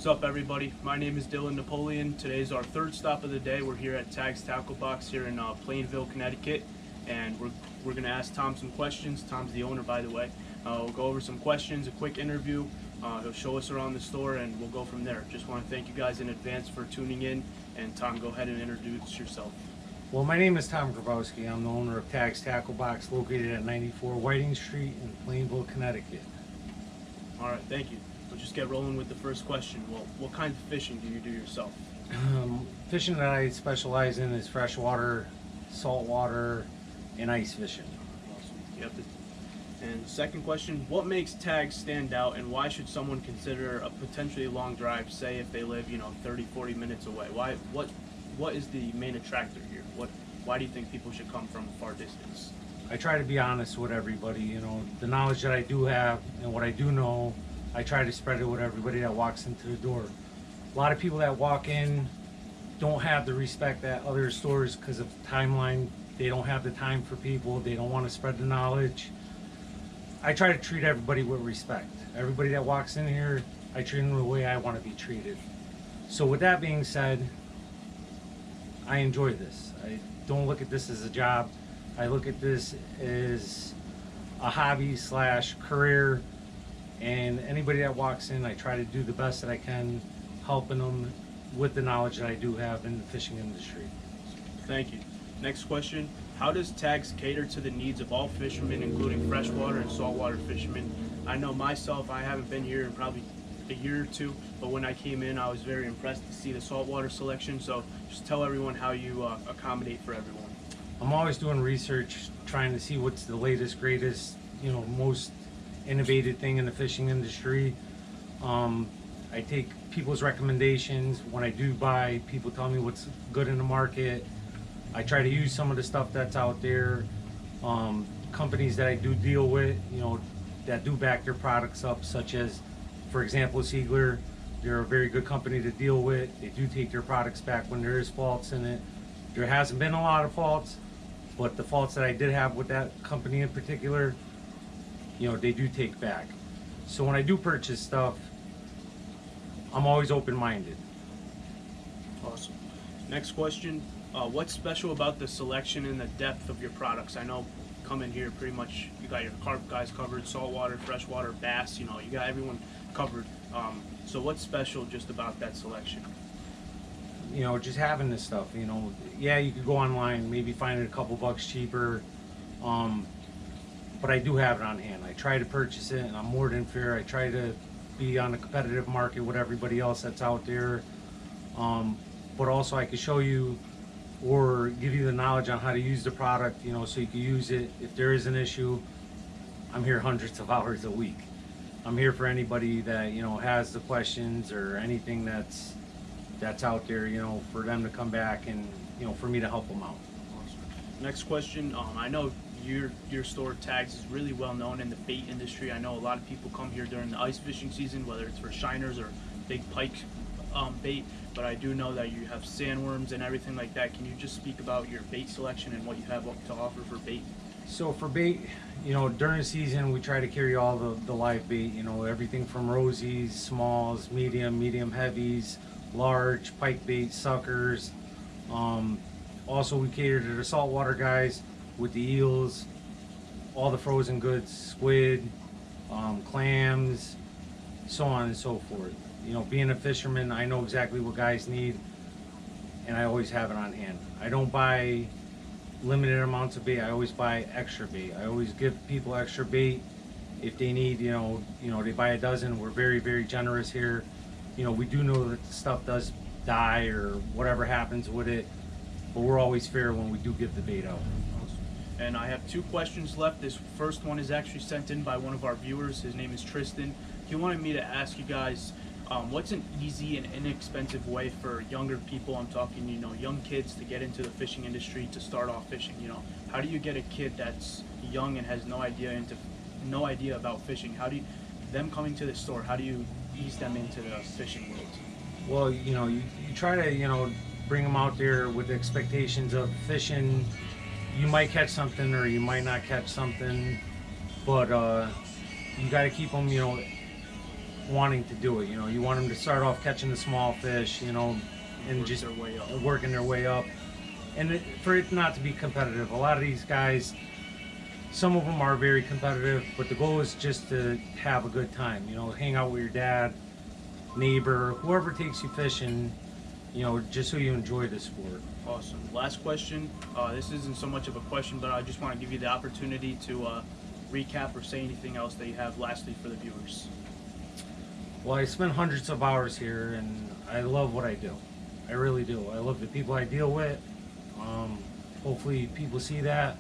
What's up, everybody? My name is Dylan Napoleon. Today's our third stop of the day. We're here at Tag's Tackle Box here in Plainville, Connecticut, and we're gonna ask Tom some questions. Tom's the owner, by the way. We'll go over some questions, a quick interview. He'll show us around the store, and we'll go from there. Just want to thank you guys in advance for tuning in. And Tom, go ahead and introduce yourself. Well, my name is Tom Grabowski. I'm the owner of Tag's Tackle Box, located at 94 Whiting Street in Plainville, Connecticut. All right, thank you. We'll just get rolling with the first question. Well, what kind of fishing do you do yourself? Fishing that I specialize in is freshwater, saltwater, and ice fishing. Awesome. Yep. And second question, what makes Tag stand out, and why should someone consider a potentially long drive, say if they live, 30, 40 minutes away? What is the main attractor here? Why do you think people should come from a far distance? I try to be honest with everybody. The knowledge that I do have and what I do know, I try to spread it with everybody that walks into the door. A lot of people that walk in don't have the respect at other stores because of timeline. They don't have the time for people. They don't want to spread the knowledge. I try to treat everybody with respect. Everybody that walks in here, I treat them the way I want to be treated. So with that being said, I enjoy this. I don't look at this as a job. I look at this as a hobby / career. And anybody that walks in, I try to do the best that I can, helping them with the knowledge that I do have in the fishing industry. Thank you. Next question. How does Tags cater to the needs of all fishermen, including freshwater and saltwater fishermen? I know myself, I haven't been here in probably a year or two, but when I came in, I was very impressed to see the saltwater selection. So just tell everyone how you accommodate for everyone. I'm always doing research, trying to see what's the latest, greatest, most innovative thing in the fishing industry. I take people's recommendations. When I do buy, people tell me what's good in the market. I try to use some of the stuff that's out there. Companies that I do deal with, that do back their products up, such as, for example, Siegler. They're a very good company to deal with. They do take their products back when there is faults in it. There hasn't been a lot of faults, but the faults that I did have with that company in particular, they do take back. So when I do purchase stuff, I'm always open-minded. Awesome. Next question. What's special about the selection and the depth of your products? I know come in here pretty much you got your carp guys covered, saltwater, freshwater, bass, you got everyone covered. So what's special just about that selection? Just having this stuff, yeah, you could go online, maybe find it a couple bucks cheaper, but I do have it on hand. I try to purchase it, and I'm more than fair. I try to be on a competitive market with everybody else that's out there, but also I can show you or give you the knowledge on how to use the product, so you can use it. If there is an issue, I'm here hundreds of hours a week. I'm here for anybody that has the questions or anything that's out there, for them to come back and for me to help them out. Awesome. Next question. I know your store, Tags, is really well known in the bait industry. I know a lot of people come here during the ice fishing season, whether it's for shiners or big pike bait, but I do know that you have sandworms and everything like that. Can you just speak about your bait selection and what you have to offer for bait? So for bait, during the season we try to carry all the live bait, everything from rosies, smalls, medium heavies, large, pike bait, suckers. Also we cater to the saltwater guys with the eels, all the frozen goods, squid, clams, so on and so forth. Being a fisherman, I know exactly what guys need, and I always have it on hand. I don't buy limited amounts of bait. I always buy extra bait. I always give people extra bait if they need. They buy a dozen. We're very, very generous here. We do know that the stuff does die or whatever happens with it, but we're always fair when we do give the bait out. And I have two questions left. This first one is actually sent in by one of our viewers. His name is Tristan. He wanted me to ask you guys, what's an easy and inexpensive way for younger people, I'm talking, young kids, to get into the fishing industry, to start off fishing? How do you get a kid that's young and has no idea about fishing? Them coming to the store, how do you ease them into the fishing world? Well, you try to, bring them out there with the expectations of fishing. You might catch something or you might not catch something, but you got to keep them, wanting to do it. You know, you want them to start off catching the small fish, you know, and Work just their way up. working their way up. And for it not to be competitive. A lot of these guys, some of them are very competitive, but the goal is just to have a good time. You know, hang out with your dad, neighbor, whoever takes you fishing, you know, just so you enjoy the sport. Awesome. Last question. This isn't so much of a question, but I just want to give you the opportunity to recap or say anything else that you have lastly for the viewers. Well, I spend hundreds of hours here, and I love what I do. I really do. I love the people I deal with. Hopefully people see that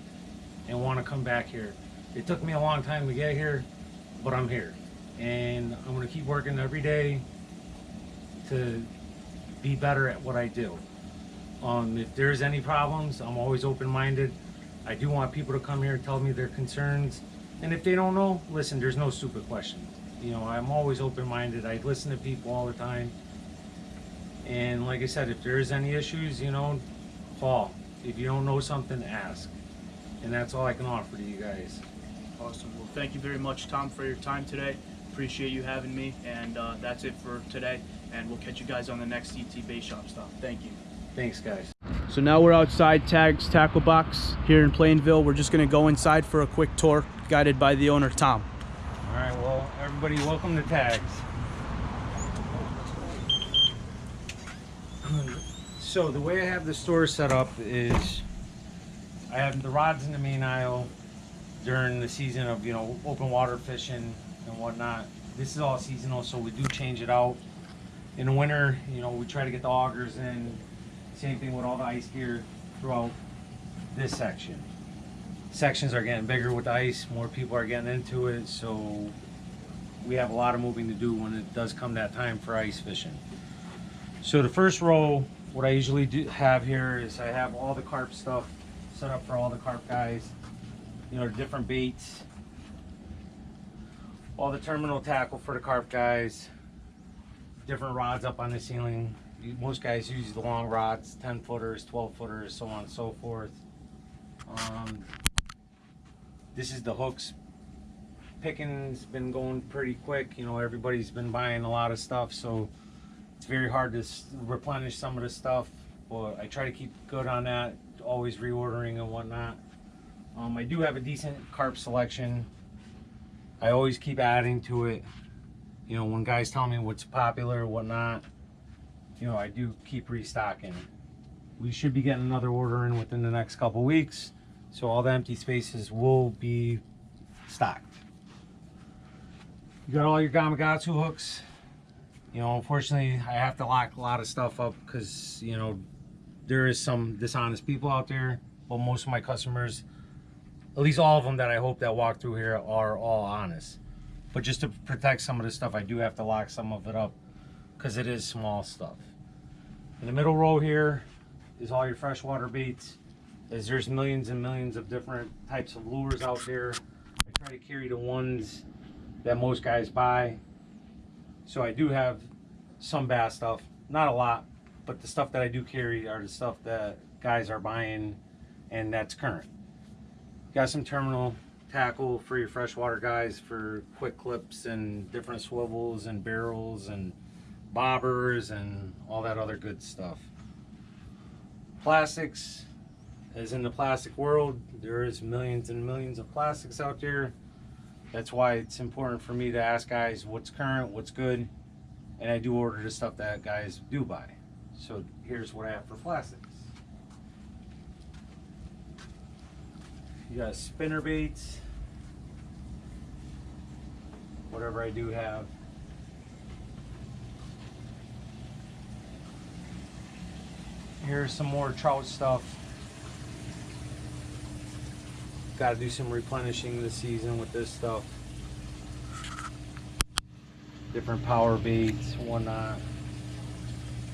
and want to come back here. It took me a long time to get here, but I'm here. And I'm going to keep working every day to be better at what I do. If there's any problems, I'm always open-minded. I do want people to come here and tell me their concerns. And if they don't know, listen, there's no stupid questions. You know, I'm always open-minded. I listen to people all the time. And like I said, if there is any issues, you know, call. If you don't know something, ask. And that's all I can offer to you guys. Awesome. Well, thank you very much, Tom, for your time today. Appreciate you having me. And that's it for today. And we'll catch you guys on the next ET Bait Shop stop. Thank you. Thanks, guys. So now we're outside Tag's Tackle Box here in Plainville. We're just going to go inside for a quick tour, guided by the owner, Tom. All right, well, everybody, welcome to Tags. So the way I have the store set up is I have the rods in the main aisle during the season of, you know, open water fishing and whatnot. This is all seasonal, so we do change it out. In the winter, you know, we try to get the augers in. Same thing with all the ice gear throughout this section. Sections are getting bigger with the ice, more people are getting into it, so we have a lot of moving to do when it does come that time for ice fishing. So the first row, what I usually have here is I have all the carp stuff set up for all the carp guys. You know, different baits, all the terminal tackle for the carp guys, different rods up on the ceiling. Most guys use the long rods, 10 footers, 12 footers, so on and so forth. This is the hooks. Picking's been going pretty quick. You know, everybody's been buying a lot of stuff, so it's very hard to replenish some of the stuff. But I try to keep good on that, always reordering and whatnot. I do have a decent carp selection. I always keep adding to it. You know, when guys tell me what's popular or whatnot, you know, I do keep restocking. We should be getting another order in within the next couple weeks, so all the empty spaces will be stocked. You got all your Gamakatsu hooks. You know, unfortunately, I have to lock a lot of stuff up because, you know, there is some dishonest people out there, but most of my customers, at least all of them that I hope that walk through here, are all honest. But just to protect some of the stuff, I do have to lock some of it up because it is small stuff. In the middle row here is all your freshwater baits, as there's millions and millions of different types of lures out there. I try to carry the ones that most guys buy. So I do have some bass stuff, not a lot, but the stuff that I do carry are the stuff that guys are buying and that's current. Got some terminal tackle for your freshwater guys for quick clips and different swivels and barrels and bobbers and all that other good stuff. Plastics, as in the plastic world, there is millions and millions of plastics out there. That's why it's important for me to ask guys what's current, what's good, and I do order the stuff that guys do buy. So here's what I have for plastics. You got spinner baits, whatever I do have. Here's some more trout stuff. Got to do some replenishing this season with this stuff. Different power baits, whatnot.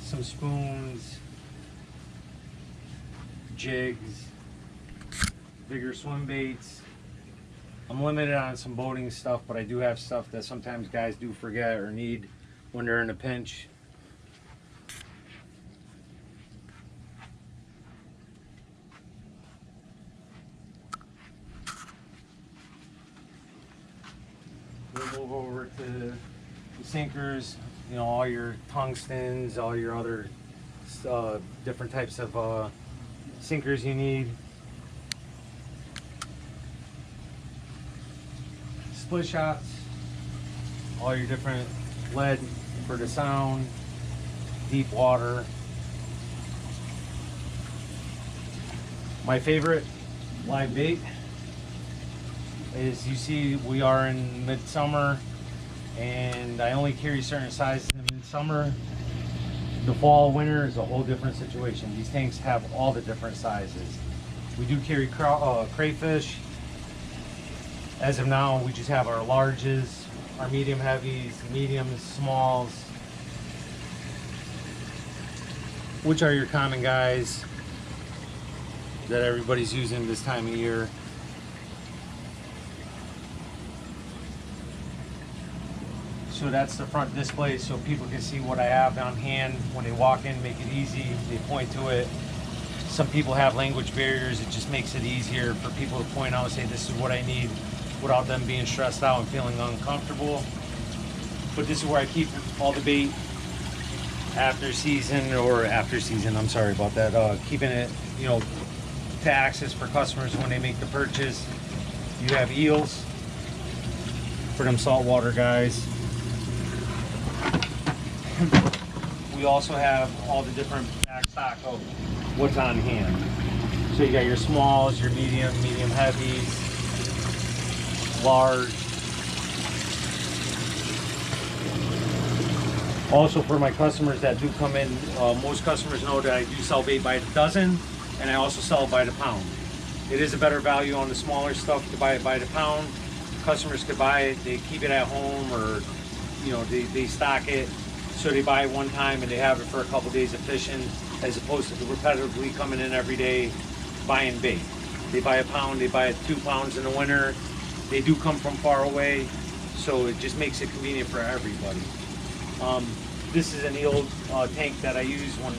Some spoons, jigs, bigger swim baits. I'm limited on some boating stuff, but I do have stuff that sometimes guys do forget or need when they're in a pinch. We'll move over to the sinkers, you know, all your tungstens, all your other different types of sinkers you need. Split shots, all your different lead for the sound, deep water. My favorite live bait is, you see we are in midsummer and I only carry certain sizes in midsummer. The fall, winter is a whole different situation. These tanks have all the different sizes. We do carry crayfish. As of now, we just have our larges, our medium heavies, mediums, smalls, which are your common guys that everybody's using this time of year. So that's the front display, so people can see what I have on hand when they walk in. Make it easy, they point to it. Some people have language barriers. It just makes it easier for people to point out and say, this is what I need, without them being stressed out and feeling uncomfortable. But this is where I keep all the bait after season, I'm sorry about that, keeping it, you know, to access for customers when they make the purchase. You have eels for them saltwater guys. We also have all the different back stock of what's on hand. So you got your smalls, your medium heavies, large. Also, for my customers that do come in, most customers know that I do sell bait by the dozen, and I also sell it by the pound. It is a better value on the smaller stuff to buy it by the pound. Customers could buy it, they keep it at home, or you know, they stock it, so they buy it one time and they have it for a couple days of fishing, as opposed to repetitively coming in every day buying bait. They buy a pound, they buy 2 pounds in the winter. They do come from far away, so it just makes it convenient for everybody. This is an eel tank that I use when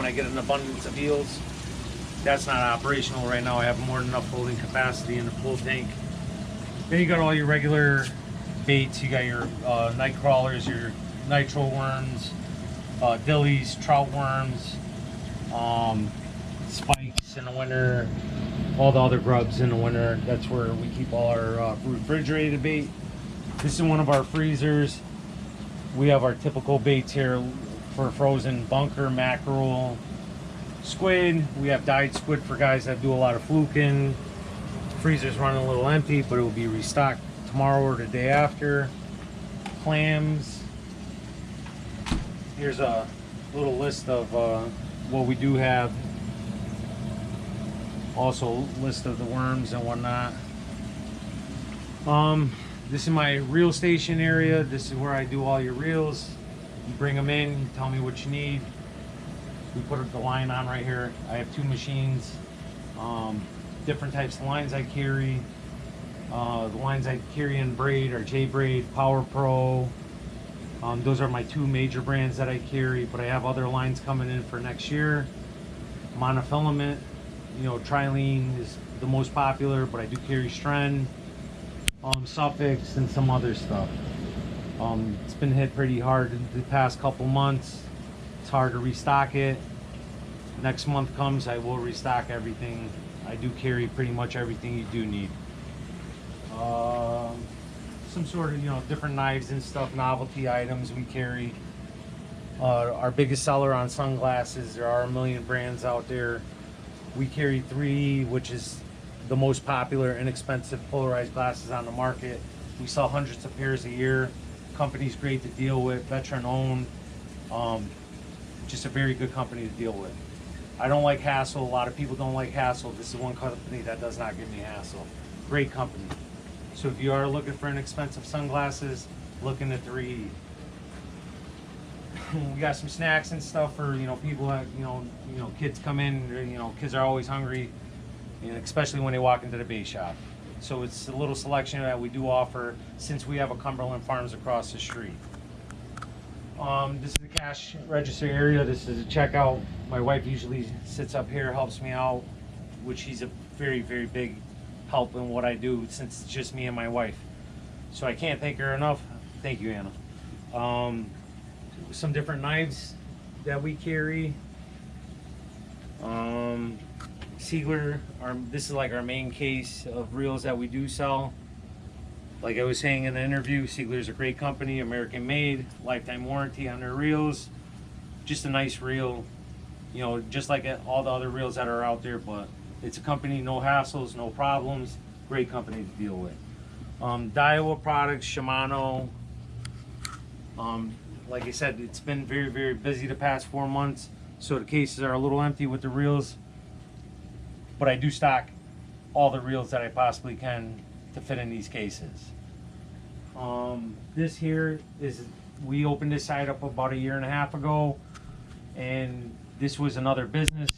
I get an abundance of eels. That's not operational right now. I have more than enough holding capacity in the full tank. Then you got all your regular baits. You got your night crawlers, your nitro worms, dillies, trout worms, spikes in the winter, all the other grubs in the winter. That's where we keep all our refrigerated bait. This is one of our freezers. We have our typical baits here for frozen: bunker, mackerel, squid. We have dyed squid for guys that do a lot of fluking. Freezer's running a little empty, but it will be restocked tomorrow or the day after. Clams. Here's a little list of what we do have. Also a list of the worms and whatnot. This is my reel station area. This is where I do all your reels. You bring them in, you tell me what you need. We put the line on right here. I have 2 machines, different types of lines I carry. The lines I carry in braid are J-Braid, Power Pro. Those are my 2 major brands that I carry, but I have other lines coming in for next year. Monofilament, you know, Trilene is the most popular, but I do carry Stren, Suffix, and some other stuff. It's been hit pretty hard the past couple months. It's hard to restock it. Next month comes, I will restock everything. I do carry pretty much everything you do need. Some sort of, you know, different knives and stuff, novelty items we carry. Our biggest seller on sunglasses, there are a million brands out there. We carry 3, which is the most popular, inexpensive polarized glasses on the market. We sell hundreds of pairs a year. Company's great to deal with, veteran owned. Just a very good company to deal with. I don't like hassle. A lot of people don't like hassle. This is one company that does not give me hassle. Great company. So if you are looking for inexpensive sunglasses, look into 3E. We got some snacks and stuff for, you know, people that, you know, kids come in, you know, kids are always hungry, you know, especially when they walk into the bait shop. So it's a little selection that we do offer, since we have a Cumberland Farms across the street. This is the cash register area. This is a checkout. My wife usually sits up here, helps me out, which she's a very, very big help in what I do, since it's just me and my wife. So I can't thank her enough. Thank you, Anna. Some different knives that we carry. Siegler, this is like our main case of reels that we do sell. Like I was saying in the interview, Siegler's a great company, American made, lifetime warranty on their reels. Just a nice reel, you know, just like all the other reels that are out there, but it's a company, no hassles, no problems, great company to deal with. Daiwa products, Shimano. Like I said, it's been very, very busy the past 4 months, so the cases are a little empty with the reels, but I do stock all the reels that I possibly can to fit in these cases. This here is, we opened this site up about 1.5 years ago, and this was another business.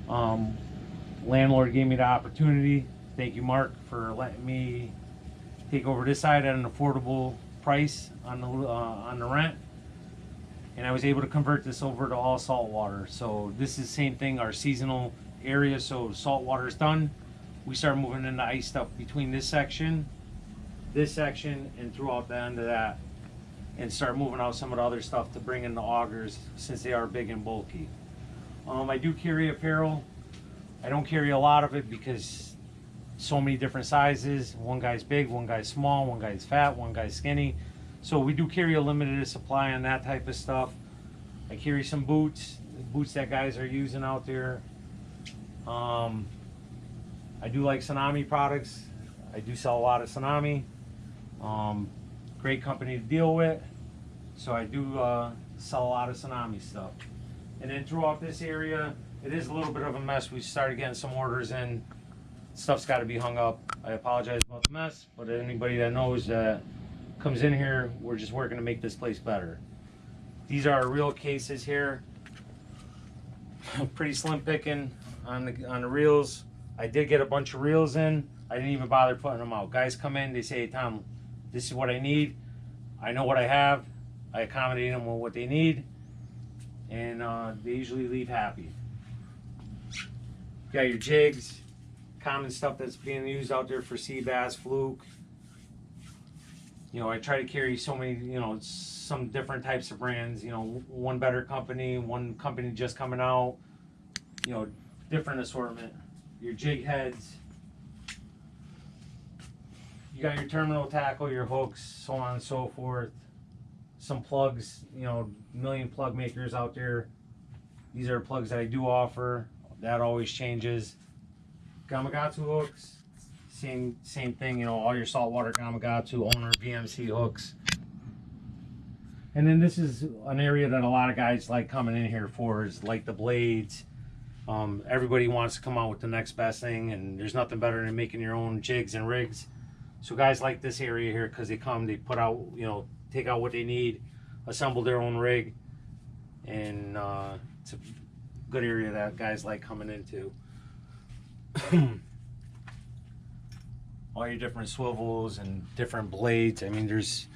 Landlord gave me the opportunity. Thank you, Mark, for letting me take over this side at an affordable price on the rent, and I was able to convert this over to all saltwater. So this is the same thing, our seasonal area. So saltwater is done, we start moving into ice stuff between this section, and throughout the end of that, and start moving out some of the other stuff to bring in the augers, since they are big and bulky. I do carry apparel. I don't carry a lot of it because so many different sizes. One guy's big, one guy's small, one guy's fat, one guy's skinny. So we do carry a limited supply on that type of stuff. I carry some boots that guys are using out there. I do like Tsunami products. I do sell a lot of Tsunami. Great company to deal with. So I do sell a lot of Tsunami stuff. And then throughout this area, it is a little bit of a mess. We started getting some orders in. Stuff's got to be hung up. I apologize about the mess, but anybody that knows that comes in here, we're just working to make this place better. These are our reel cases here. Pretty slim picking on the reels. I did get a bunch of reels in. I didn't even bother putting them out. Guys come in, they say, "Hey, Tom, this is what I need. I know what I have." I accommodate them with what they need, and they usually leave happy. You got your jigs, common stuff that's being used out there for sea bass, fluke. You know, I try to carry so many, you know, some different types of brands. You know, one better company, one company just coming out. You know, different assortment. Your jig heads. You got your terminal tackle, your hooks, so on and so forth. Some plugs, you know, a million plug makers out there. These are plugs that I do offer. That always changes. Gamakatsu hooks, same thing, you know, all your saltwater Gamakatsu owner VMC hooks. And then this is an area that a lot of guys like coming in here for, is like the blades. Everybody wants to come out with the next best thing, and there's nothing better than making your own jigs and rigs. So guys like this area here because they come, they put out, you know, take out what they need, assemble their own rig, and it's a good area that guys like coming into. All your different swivels and different blades. I mean, there's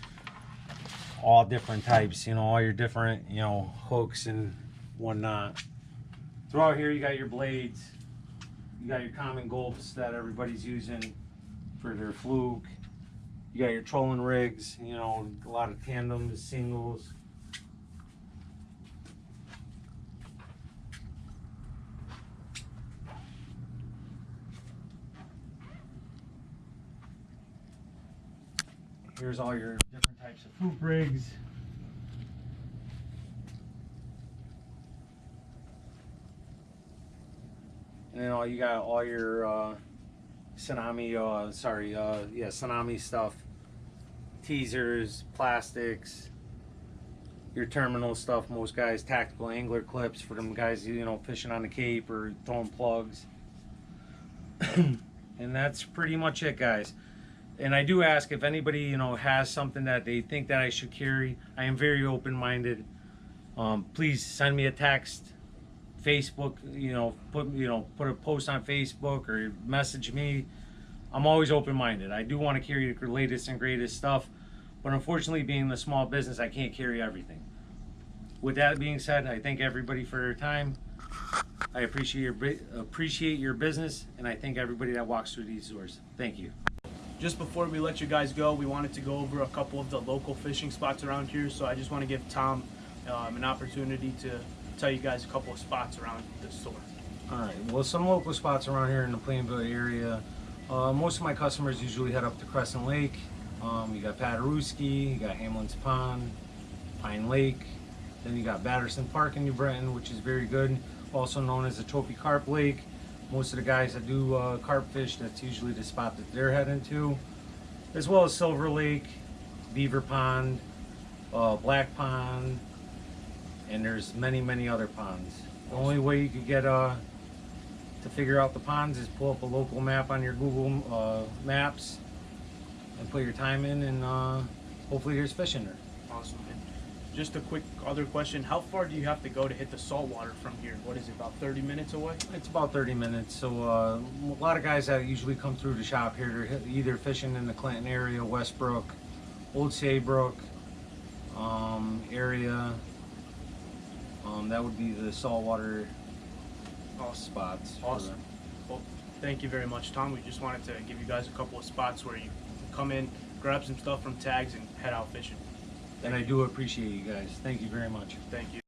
all different types, you know, all your different, you know, hooks and whatnot. Throughout here, you got your blades. You got your common gulps that everybody's using for their fluke. You got your trolling rigs, you know, a lot of tandems, singles. Here's all your different types of fluke rigs. And then you got all your Tsunami, Tsunami stuff. Teasers, plastics, your terminal stuff. Most guys, tactical angler clips for them guys, you know, fishing on the Cape or throwing plugs. And that's pretty much it, guys. And I do ask if anybody, you know, has something that they think that I should carry. I am very open-minded. Please send me a text, Facebook, put a post on Facebook or message me. I'm always open-minded. I do want to carry the latest and greatest stuff, but unfortunately, being a small business, I can't carry everything. With that being said, I thank everybody for their time. I appreciate your business, and I thank everybody that walks through these doors. Thank you. just before we let you guys go, we wanted to go over a couple of the local fishing spots around here. So I just want to give Tom an opportunity to tell you guys a couple of spots around the store. All right. Well, some local spots around here in the Plainville area. Most of my customers usually head up to Crescent Lake. You got Paderewski, you got Hamlin's Pond, Pine Lake. Then you got Batterson Park in New Britain, which is very good, also known as the Trophy Carp Lake. Most of the guys that do carp fish, that's usually the spot that they're heading to, as well as Silver Lake, Beaver Pond, Black Pond, and there's many other ponds. The only way you could get to figure out the ponds is pull up a local map on your Google Maps and put your time in, and hopefully there's fish in there. Awesome. And just a quick other question: how far do you have to go to hit the saltwater from here? What is it, about 30 minutes away? It's about 30 minutes. So a lot of guys that usually come through the shop here, they're either fishing in the Clinton area, Westbrook, Old Saybrook area. That would be the saltwater spots. Awesome. Well, thank you very much, Tom. We just wanted to give you guys a couple of spots where you can come in, grab some stuff from tags, and head out fishing. And I do appreciate you guys. Thank you very much. Thank you.